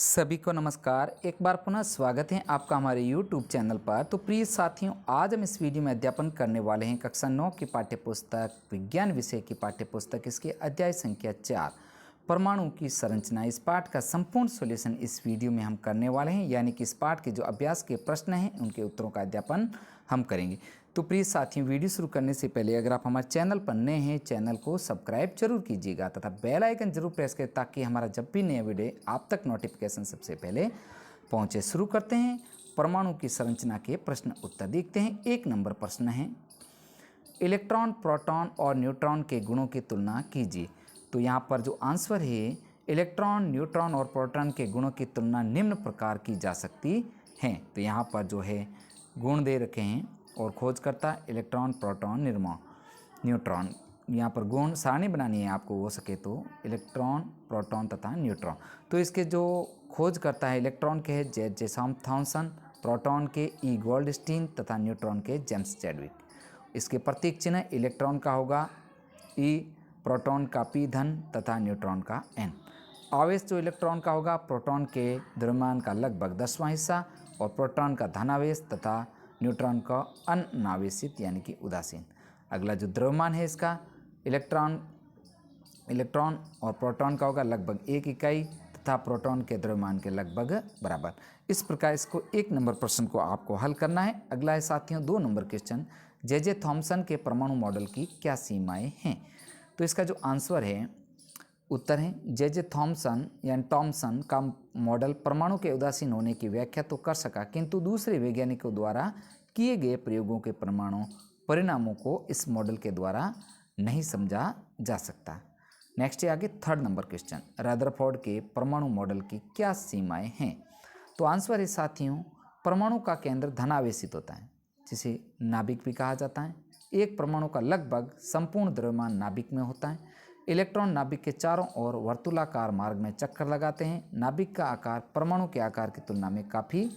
सभी को नमस्कार। एक बार पुनः स्वागत है आपका हमारे YouTube चैनल पर। तो प्रिय साथियों, आज हम इस वीडियो में अध्यापन करने वाले हैं कक्षा 9 की पाठ्यपुस्तक विज्ञान विषय की पाठ्यपुस्तक इसके अध्याय संख्या 4 परमाणु की संरचना। इस पाठ का संपूर्ण सॉल्यूशन इस वीडियो में हम करने वाले हैं, यानी कि इस पाठ के जो अभ्यास के प्रश्न हैं उनके उत्तरों का अध्यापन हम करेंगे। तो प्रिय साथियों, वीडियो शुरू करने से पहले अगर आप हमारे चैनल पर नए हैं, चैनल को सब्सक्राइब जरूर कीजिएगा तथा बेल आइकन जरूर प्रेस करें ताकि हमारा जब भी नया वीडियो आप तक नोटिफिकेशन सबसे पहले पहुंचे। शुरू करते हैं। परमाणु की संरचना के प्रश्न उत्तर देखते हैं। 1 नंबर प्रश्न है, इलेक्ट्रॉन, प्रोटॉन और न्यूट्रॉन के गुणों की तुलना कीजिए। तो यहाँ पर जो आंसर है, इलेक्ट्रॉन, न्यूट्रॉन और प्रोटॉन के गुणों की तुलना निम्न प्रकार की जा सकती है। तो यहाँ पर जो है गुण दे रखे हैं और खोजकर्ता इलेक्ट्रॉन, प्रोटॉन, न्यूट्रॉन। यहाँ पर गुण सारणी बनानी है आपको, हो सके तो इलेक्ट्रॉन, प्रोटॉन तथा न्यूट्रॉन। तो इसके जो खोजकर्ता है, इलेक्ट्रॉन के है जे थॉमसन, प्रोटॉन के ई गोल्डस्टीन तथा न्यूट्रॉन के जेम्स चैडविक। इसके प्रतीक चिन्ह इलेक्ट्रॉन का होगा ई, प्रोटॉन का पी धन तथा न्यूट्रॉन का एन। आवेश जो इलेक्ट्रॉन का होगा, प्रोटॉन के द्रव्यमान का लगभग 10वां हिस्सा और प्रोटॉन का धनावेश तथा न्यूट्रॉन का अनावेशित यानी कि उदासीन। अगला जो द्रव्यमान है इसका, इलेक्ट्रॉन और प्रोटॉन का होगा लगभग 1 इकाई तथा प्रोटॉन के द्रव्यमान के लगभग बराबर। इस प्रकार इसको 1 नंबर प्रश्न को आपको हल करना है। अगला है साथियों 2 नंबर क्वेश्चन, जे थॉमसन के परमाणु मॉडल की क्या सीमाएं हैं। तो इसका जो आंसर है, उत्तर है, जे थॉमसन यानी टॉमसन का मॉडल परमाणु के उदासीन होने की व्याख्या तो कर सका, किंतु दूसरे वैज्ञानिकों द्वारा किए गए प्रयोगों के परमाणु परिणामों को इस मॉडल के द्वारा नहीं समझा जा सकता। नेक्स्ट है आगे 3rd नंबर क्वेश्चन, रदरफोर्ड के परमाणु मॉडल की क्या सीमाएं हैं। तो आंसर है साथियों, परमाणु का केंद्र धनावेशित होता है, जिसे नाभिक भी कहा जाता है। एक परमाणु का लगभग संपूर्ण द्रव्यमान नाभिक में होता है। इलेक्ट्रॉन नाभिक के चारों ओर वर्तुलाकार मार्ग में चक्कर लगाते हैं। नाभिक का आकार परमाणु के आकार की तुलना में काफ़ी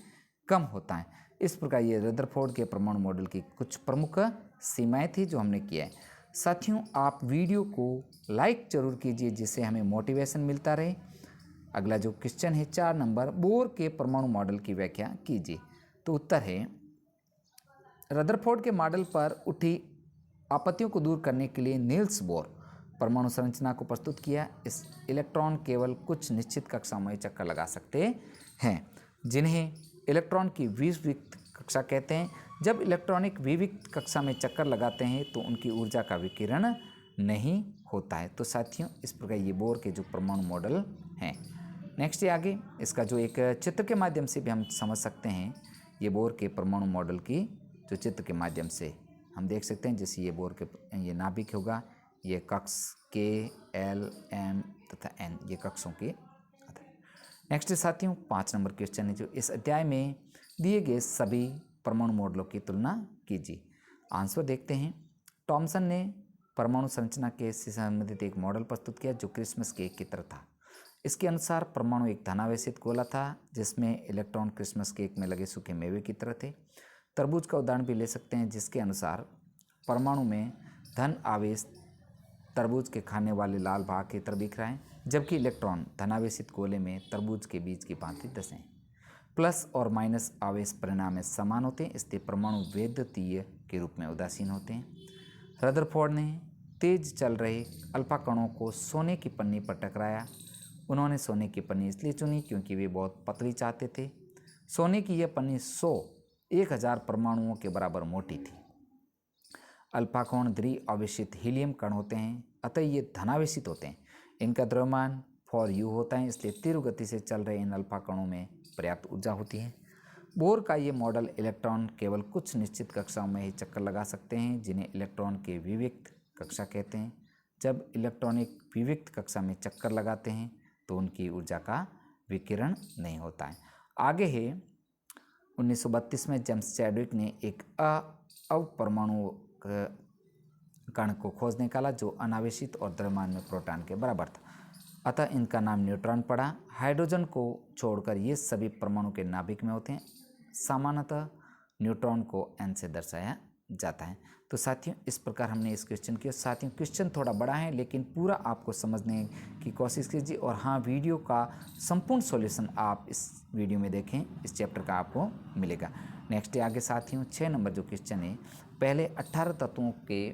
कम होता है। इस प्रकार ये रदरफोर्ड के परमाणु मॉडल की कुछ प्रमुख सीमाएं थी जो हमने किया है। साथियों, आप वीडियो को लाइक जरूर कीजिए जिससे हमें मोटिवेशन मिलता रहे। अगला जो क्वेश्चन है 4 नंबर, बोर के परमाणु मॉडल की व्याख्या कीजिए। तो उत्तर है, रदरफोर्ड के मॉडल पर उठी आपत्तियों को दूर करने के लिए नील्स बोर परमाणु संरचना को प्रस्तुत किया। इस इलेक्ट्रॉन केवल कुछ निश्चित कक्षाओं में चक्कर लगा सकते हैं, जिन्हें इलेक्ट्रॉन की विविक्त कक्षा कहते हैं। जब इलेक्ट्रॉनिक विविक्त कक्षा में चक्कर लगाते हैं तो उनकी ऊर्जा का विकिरण नहीं होता है। तो साथियों, इस प्रकार ये बोर के जो परमाणु मॉडल हैं। नेक्स्ट है आगे, इसका जो एक चित्र के माध्यम से भी हम समझ सकते हैं, ये बोर के परमाणु मॉडल की जो चित्र के माध्यम से हम देख सकते हैं। जैसे ये बोर के ये नाभिक होगा, ये कक्ष के, एल, एम तथा एन, ये कक्षों के। नेक्स्ट साथियों 5 नंबर क्वेश्चन है, जो इस अध्याय में दिए गए सभी परमाणु मॉडलों की तुलना कीजिए। आंसर देखते हैं। टॉमसन ने परमाणु संरचना के से संबंधित एक मॉडल प्रस्तुत किया जो क्रिसमस केक की तरह था। इसके अनुसार परमाणु एक धनावेशित गोला था जिसमें इलेक्ट्रॉन क्रिसमस केक में लगे सूखे मेवे की तरह थे। तरबूज का उदाहरण भी ले सकते हैं, जिसके अनुसार परमाणु में धन आवेश तरबूज के खाने वाले लाल भाग की तरह दिख रहा है, जबकि इलेक्ट्रॉन धनावेशित गोले में तरबूज के बीज की भांति दशें। प्लस और माइनस आवेश परिणाम में समान होते हैं, इसलिए परमाणु वैद्युतीय के रूप में उदासीन होते हैं। रदरफोर्ड ने तेज चल रहे अल्फा कणों को सोने की पन्नी पर टकराया। उन्होंने सोने की पन्नी इसलिए चुनी क्योंकि वे बहुत पतली चाहते थे। सोने की यह पन्नी 1000 परमाणुओं के बराबर मोटी थी। अल्फा कण द्विआवेशित हीलियम कण होते हैं, अतः ये धनावेशित होते हैं। इनका द्रव्यमान फॉर यू होता है, इसलिए तीव्र गति से चल रहे इन अल्फा कणों में पर्याप्त ऊर्जा होती है। बोर का ये मॉडल, इलेक्ट्रॉन केवल कुछ निश्चित कक्षाओं में ही चक्कर लगा सकते हैं, जिन्हें इलेक्ट्रॉन के विविक्त कक्षा कहते हैं। जब इलेक्ट्रॉनिक विविक्त कक्षा में चक्कर लगाते हैं तो उनकी ऊर्जा का विकिरण नहीं होता है। आगे है 1932 में जेम्स चैडविक ने एक अपरमाणु कण को खोज निकाला जो अनावेशित और द्रव्यमान में प्रोटॉन के बराबर था, अतः इनका नाम न्यूट्रॉन पड़ा। हाइड्रोजन को छोड़कर ये सभी परमाणु के नाभिक में होते हैं। सामान्यतः न्यूट्रॉन को एन से दर्शाया जाता है। तो साथियों इस प्रकार हमने इस क्वेश्चन किया। साथियों क्वेश्चन थोड़ा बड़ा है लेकिन पूरा आपको समझने की कोशिश कीजिए और हाँ, वीडियो का संपूर्ण सॉल्यूशन आप इस वीडियो में देखें, इस चैप्टर का आपको मिलेगा। नेक्स्ट आगे साथियों 6 नंबर जो क्वेश्चन है, पहले 18 तत्वों के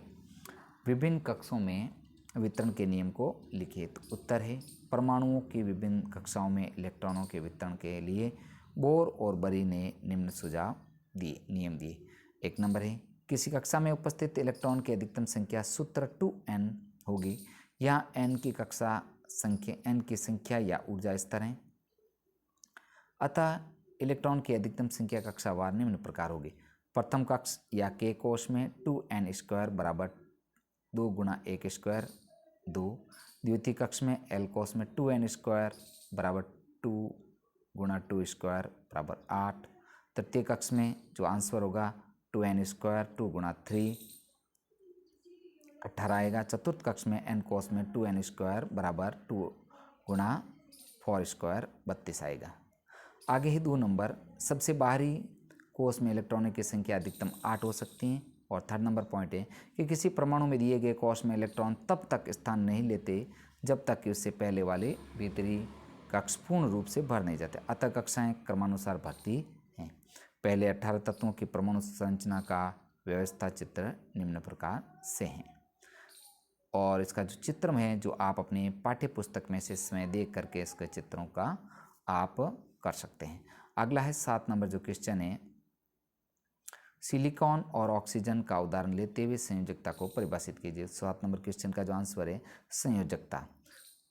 विभिन्न कक्षों में वितरण के नियम को लिखिए। तो उत्तर है परमाणुओं की विभिन्न कक्षाओं में इलेक्ट्रॉनों के वितरण के लिए बोर और बरी ने निम्न सुझाव दिए, नियम दिए। 1 नंबर है किसी कक्षा में उपस्थित इलेक्ट्रॉन की अधिकतम संख्या सूत्र 2n होगी। यहाँ n की कक्षा संख्या n की संख्या या ऊर्जा स्तर है। अतः इलेक्ट्रॉन की अधिकतम संख्या कक्षावार निम्न प्रकार होगी। प्रथम कक्ष या के कोश में 2n स्क्वायर बराबर 2 गुणा 1 स्क्वायर 2। द्वितीय कक्ष में एल कोश में 2n स्क्वायर बराबर 2 गुणा 2 स्क्वायर बराबर 8। तृतीय कक्ष में जो आंसर होगा 2n स्क्वायर 2 गुणा 3 18 आएगा। चतुर्थ कक्ष में n कोश में 2n स्क्वायर बराबर 2 गुणा 4 स्क्वायर 32 आएगा। आगे ही 2 नंबर सबसे बाहरी कोश में इलेक्ट्रॉनों की संख्या अधिकतम 8 हो सकती है। और 3rd नंबर पॉइंट है कि किसी परमाणु में दिए गए कोश में इलेक्ट्रॉन तब तक स्थान नहीं लेते जब तक कि उससे पहले वाले भीतरी कक्ष पूर्ण रूप से भर नहीं जाते। अतः कक्षाएं क्रमानुसार भरती हैं। पहले 18 तत्वों की परमाणु संरचना का व्यवस्था चित्र निम्न प्रकार से है। और इसका जो चित्र है जो आप अपने पाठ्य पुस्तक में से स्वयं देख करके इसके चित्रों का आप कर सकते हैं। अगला है 7 नंबर जो क्वेश्चन है, सिलिकॉन और ऑक्सीजन का उदाहरण लेते हुए संयोजकता को परिभाषित कीजिए। 7 नंबर क्वेश्चन का जो आंसर है संयोजकता।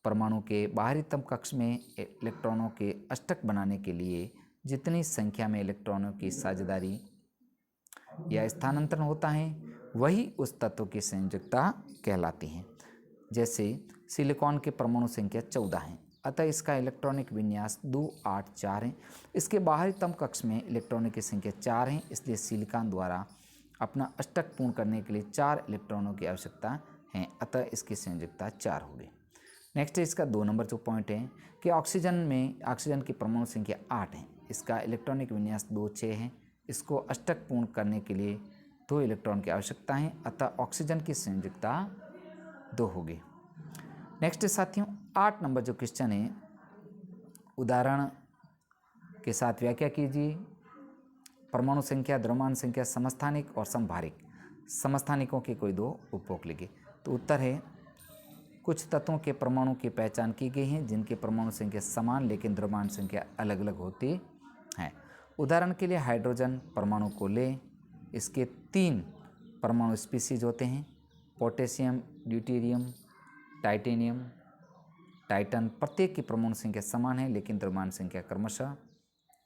परमाणु के बाहरीतम कक्ष में इलेक्ट्रॉनों के अष्टक बनाने के लिए जितनी संख्या में इलेक्ट्रॉनों की साझेदारी या स्थानांतरण होता है वही उस तत्व की संयोजकता कहलाती है। जैसे सिलिकॉन के परमाणु संख्या 14 है, अतः इसका इलेक्ट्रॉनिक विन्यास 2 8 4 है। इसके बाहरीतम कक्ष में इलेक्ट्रॉनों की संख्या 4 है, इसलिए सिलिकॉन द्वारा अपना अष्टक पूर्ण करने के लिए 4 इलेक्ट्रॉनों की आवश्यकता है, अतः इसकी संयोजकता 4 होगी। नेक्स्ट है इसका 2 नंबर जो पॉइंट है कि ऑक्सीजन की परमाणु संख्या 8 है, इसका इलेक्ट्रॉनिक विन्यास 2 6 है। इसको अष्टक पूर्ण करने के लिए 2 इलेक्ट्रॉन की आवश्यकता है, अतः ऑक्सीजन की संयोजकता 2 होगी। नेक्स्ट साथियों 8 नंबर जो क्वेश्चन है, उदाहरण के साथ व्याख्या कीजिए। परमाणु संख्या, द्रव्यमान संख्या, समस्थानिक और समभारिक। समस्थानिकों के कोई 2 उपभोग लिखिए। तो उत्तर है कुछ तत्वों के परमाणु की पहचान की गई है जिनके परमाणु संख्या समान लेकिन द्रव्यमान संख्या अलग अलग होती है। उदाहरण के लिए हाइड्रोजन परमाणु को ले, इसके 3 परमाणु स्पीसीज होते हैं, पोटेशियम, ड्यूटेरियम, टाइटेनियम, टाइटन। प्रत्येक की परमाणु संख्या समान है लेकिन द्रव्यमान संख्या क्रमशः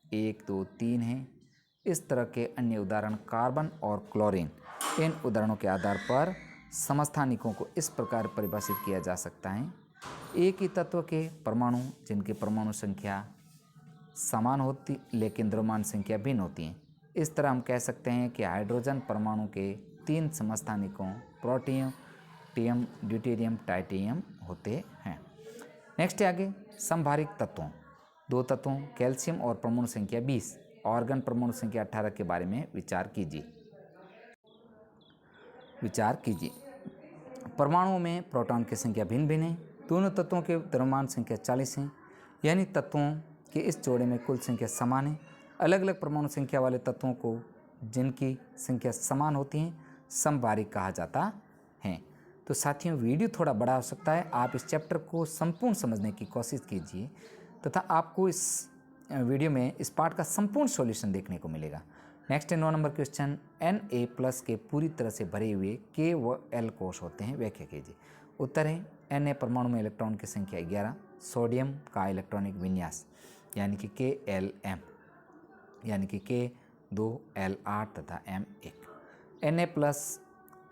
1 2 3 है। इस तरह के अन्य उदाहरण कार्बन और क्लोरीन। इन उदाहरणों के आधार पर समस्थानिकों को इस प्रकार परिभाषित किया जा सकता है, एक ही तत्व के परमाणु जिनकी परमाणु संख्या समान होती लेकिन द्रव्यमान संख्या भिन्न होती है। इस तरह हम कह सकते हैं कि हाइड्रोजन परमाणु के 3 समस्थानिकों प्रोटियम, ड्यूटेरियम, टाइटेनियम होते हैं। नेक्स्ट है आगे समभारिक तत्वों। 2 तत्वों कैल्शियम और परमाणु संख्या 20, ऑर्गन परमाणु संख्या 18 के बारे में विचार कीजिए। परमाणुओं में प्रोटॉन की संख्या भिन्न भिन्न है। दोनों तत्वों के द्रव्यमान संख्या 40 है, यानी तत्वों के इस जोड़े में कुल संख्या समान है। अलग अलग परमाणु संख्या वाले तत्वों को जिनकी संख्या समान होती है समभारिक कहा जाता है। तो साथियों वीडियो थोड़ा बड़ा हो सकता है, आप इस चैप्टर को संपूर्ण समझने की कोशिश कीजिए तथा आपको इस वीडियो में इस पार्ट का संपूर्ण सॉल्यूशन देखने को मिलेगा। नेक्स्ट है 9 नंबर क्वेश्चन, Na+ के पूरी तरह से भरे हुए K व L कोश होते हैं, व्याख्या कीजिए। उत्तर है Na परमाणु में इलेक्ट्रॉन की संख्या 11, सोडियम का इलेक्ट्रॉनिक विन्यास यानी कि KLm यानी कि K2 L8 तथा M1। Na+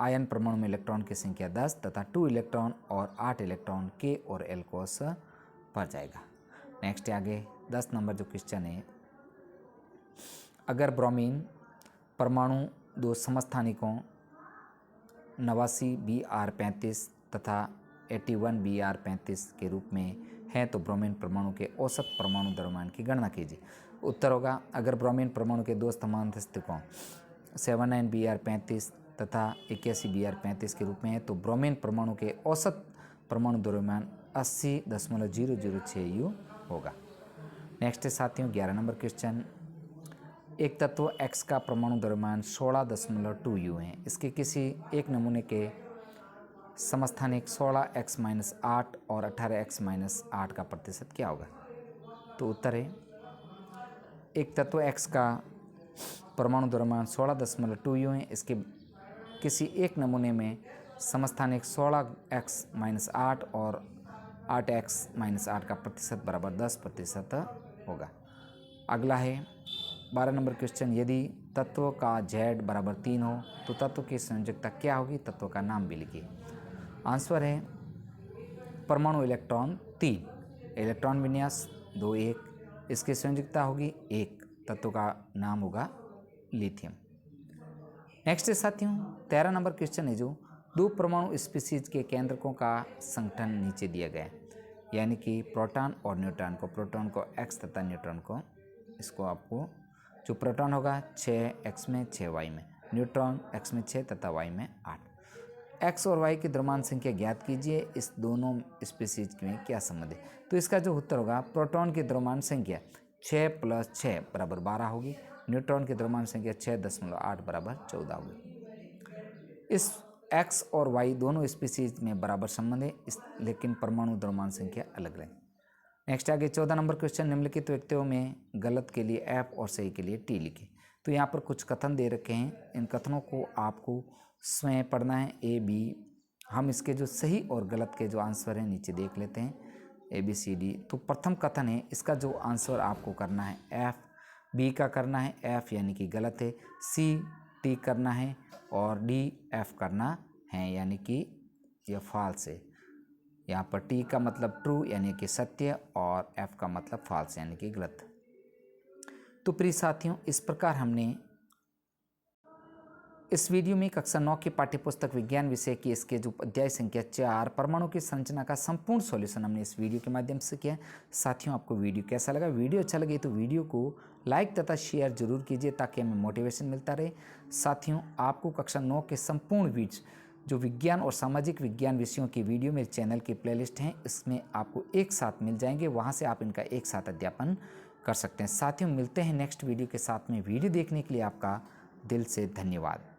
आयन परमाणु में इलेक्ट्रॉन की संख्या 10 तथा 2 इलेक्ट्रॉन और 8 इलेक्ट्रॉन K और L कोश भर जाएगा। नेक्स्ट आगे 10 नंबर जो क्वेश्चन है, अगर ब्रोमीन परमाणु 2 समस्थानिकों 89 Br35 तथा 81 Br35 के रूप में है तो ब्रोमीन परमाणु के औसत परमाणु द्रव्यमान की गणना कीजिए। उत्तर होगा अगर ब्रोमीन परमाणु के 2 समस्थानिकों 79Br35 तथा 81Br35 के रूप में है, तो ब्रोमीन परमाणु के औसत परमाणु द्रव्यमान 80.006 U होगा। नेक्स्ट है साथियों 11 नंबर क्वेश्चन। एक तत्व X का परमाणु द्रव्यमान 16.2 U है। इसके किसी एक नमूने के समस्थानिक 16x-8 और 18x-8 का प्रतिशत क्या होगा? तो उत्तर है, एक तत्व X का परमाणु द्रव्यमान 16.2 U है। इसके किसी एक नमूने में समस्थानिक 16x-8 और 8x-8 का प्रतिशत बराबर 10% होगा। अगला है 12 नंबर क्वेश्चन। यदि तत्व का Z बराबर 3 हो तो तत्व की संयोजकता क्या होगी? तत्व का नाम भी लिखिए। आंसर है परमाणु इलेक्ट्रॉन 3, इलेक्ट्रॉन विन्यास 2 1, इसकी संयोजकता होगी 1, तत्व का नाम होगा लिथियम। नेक्स्ट है साथियों 13 नंबर क्वेश्चन है जो दो परमाणु स्पीसीज के केंद्रकों का संगठन नीचे दिया गया है, यानी कि प्रोटॉन और न्यूट्रॉन को, प्रोटॉन को X तथा न्यूट्रॉन को, इसको आपको जो प्रोटॉन होगा 6x में 6y में, न्यूट्रॉन x में 6 तथा y में 8। x और y की द्रव्यमान संख्या ज्ञात कीजिए। इस दोनों स्पीसीज में क्या संबंध है? तो इसका जो उत्तर होगा, प्रोटॉन की द्रव्यमान संख्या 6 + 6 बराबर 12 होगी, न्यूट्रॉन की द्रव्यमान संख्या 6.8 बराबर 14 होगी। इस x और y दोनों स्पीसीज में बराबर संबंध है, लेकिन परमाणु द्रव्यमान संख्या अलग रहे। नेक्स्ट आगे 14 नंबर क्वेश्चन। निम्नलिखित व्यक्तियों में गलत के लिए F और सही के लिए T लिखें। तो यहाँ पर कुछ कथन दे रखे हैं, इन कथनों को आपको स्वयं पढ़ना है। A B, हम इसके जो सही और गलत के जो आंसर हैं नीचे देख लेते हैं, ABCD। तो प्रथम कथन है, इसका जो आंसर आपको करना है F, B का करना है F यानी कि गलत है, C T करना है और D F करना है यानी कि यह फॉल्स है। यहाँ पर T का मतलब ट्रू यानी कि सत्य और F का मतलब फॉल्स यानी कि गलत। तो प्रिय साथियों, इस प्रकार हमने इस वीडियो में कक्षा 9 की पाठ्यपुस्तक विज्ञान विषय की इसके जो अध्याय संख्या 4 परमाणु की संरचना का संपूर्ण सॉल्यूशन हमने इस वीडियो के माध्यम से किया। साथियों, आपको वीडियो कैसा लगा? वीडियो अच्छा लगे तो वीडियो को लाइक तथा शेयर जरूर कीजिए ताकि हमें मोटिवेशन मिलता रहे। साथियों, आपको कक्षा 9 के संपूर्ण वीडियो जो विज्ञान और सामाजिक विज्ञान विषयों की वीडियो मेरे चैनल की प्लेलिस्ट हैं, इसमें आपको एक साथ मिल जाएंगे, वहाँ से आप इनका एक साथ अध्यापन कर सकते हैं। साथियों, मिलते हैं नेक्स्ट वीडियो के साथ में। वीडियो देखने के लिए आपका दिल से धन्यवाद।